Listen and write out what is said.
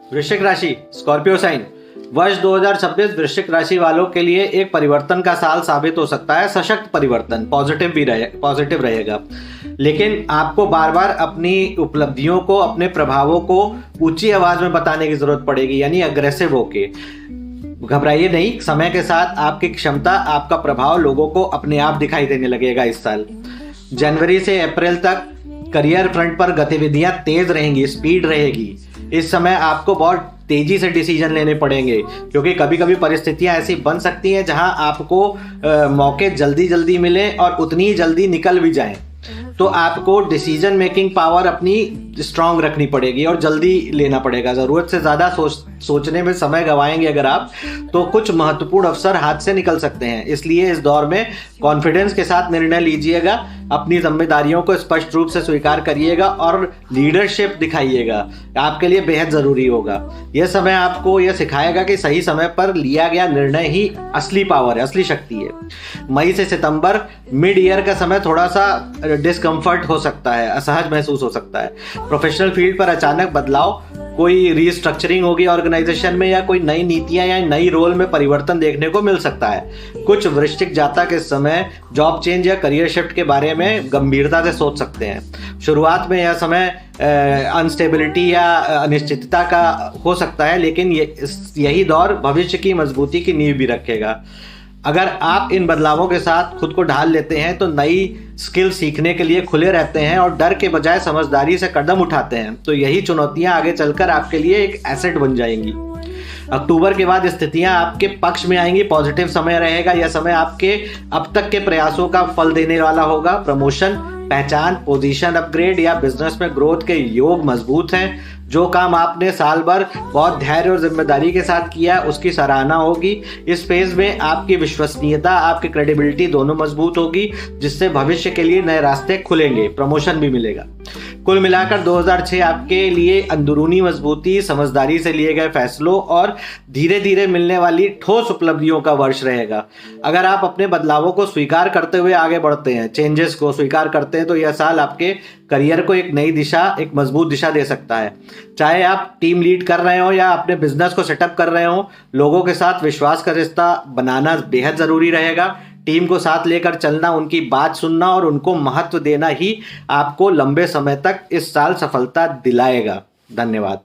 वृश्चिक राशि, Scorpio sign. वर्ष 2026 वृश्चिक राशि वालों के लिए एक परिवर्तन का साल साबित हो सकता है। सशक्त परिवर्तन, पॉजिटिव रहेगा, लेकिन आपको बार बार अपनी उपलब्धियों को, अपने प्रभावों को ऊंची आवाज में बताने की जरूरत पड़ेगी, यानी अग्रेसिव होके। घबराइए नहीं, समय के साथ आपकी क्षमता, आपका प्रभाव लोगों को अपने आप दिखाई देने लगेगा इस साल। जनवरी से अप्रैल तक करियर फ्रंट पर गतिविधियां तेज रहेंगी, स्पीड रहेगी। इस समय आपको बहुत तेजी से डिसीजन लेने पड़ेंगे, क्योंकि कभी कभी परिस्थितियां ऐसी बन सकती हैं जहां आपको मौके जल्दी जल्दी मिले और उतनी ही जल्दी निकल भी जाएं। तो आपको डिसीजन मेकिंग पावर अपनी स्ट्रांग रखनी पड़ेगी और जल्दी लेना पड़ेगा। ज़रूरत से ज़्यादा सोचने में समय गंवाएंगे अगर आप, तो कुछ महत्वपूर्ण अवसर हाथ से निकल सकते हैं। इसलिए इस दौर में कॉन्फिडेंस के साथ निर्णय लीजिएगा, अपनी जिम्मेदारियों को स्पष्ट रूप से स्वीकार करिएगा और लीडरशिप दिखाइएगा। आपके लिए बेहद ज़रूरी होगा। यह समय आपको यह सिखाएगा कि सही समय पर लिया गया निर्णय ही असली पावर है, असली शक्ति है। मई से सितंबर मिड ईयर का समय थोड़ा सा डिस्कम्फर्ट हो सकता है, असहज महसूस हो सकता है। प्रोफेशनल फील्ड पर अचानक बदलाव, कोई रीस्ट्रक्चरिंग होगी ऑर्गेनाइजेशन में, या कोई नई नीतियां या नई रोल में परिवर्तन देखने को मिल सकता है। कुछ वृश्चिक जातक इस समय जॉब चेंज या करियर शिफ्ट के बारे में गंभीरता से सोच सकते हैं। शुरुआत में यह समय अनस्टेबिलिटी या अनिश्चितता का हो सकता है, लेकिन यही दौर भविष्य की मजबूती की नींव भी रखेगा। अगर आप इन बदलावों के साथ खुद को ढाल लेते हैं तो नई स्किल सीखने के लिए खुले रहते हैं और डर के बजाय समझदारी से कदम उठाते हैं, तो यही चुनौतियां आगे चलकर आपके लिए एक एसेट बन जाएंगी। अक्टूबर के बाद स्थितियां आपके पक्ष में आएंगी, पॉजिटिव समय रहेगा। यह समय आपके अब तक के प्रयासों का फल देने वाला होगा। प्रमोशन, पहचान, पोजीशन अपग्रेड या बिजनेस में ग्रोथ के योग मजबूत हैं। जो काम आपने साल भर बहुत धैर्य और जिम्मेदारी के साथ किया, उसकी सराहना होगी। इस फेज में आपकी विश्वसनीयता, आपकी क्रेडिबिलिटी दोनों मजबूत होगी, जिससे भविष्य के लिए नए रास्ते खुलेंगे, प्रमोशन भी मिलेगा। कुल मिलाकर 2006 आपके लिए अंदरूनी मजबूती, समझदारी से लिए गए फैसलों और धीरे धीरे मिलने वाली ठोस उपलब्धियों का वर्ष रहेगा। अगर आप अपने बदलावों को स्वीकार करते हुए आगे बढ़ते हैं, चेंजेस को स्वीकार करते हैं, तो यह साल आपके करियर को एक नई दिशा, एक मजबूत दिशा दे सकता है। चाहे आप टीम लीड कर रहे हो या अपने बिजनेस को सेटअप कर रहे हो, लोगों के साथ विश्वास का रिश्ता बनाना बेहद जरूरी रहेगा। टीम को साथ लेकर चलना, उनकी बात सुनना और उनको महत्व देना ही आपको लंबे समय तक इस साल सफलता दिलाएगा। धन्यवाद।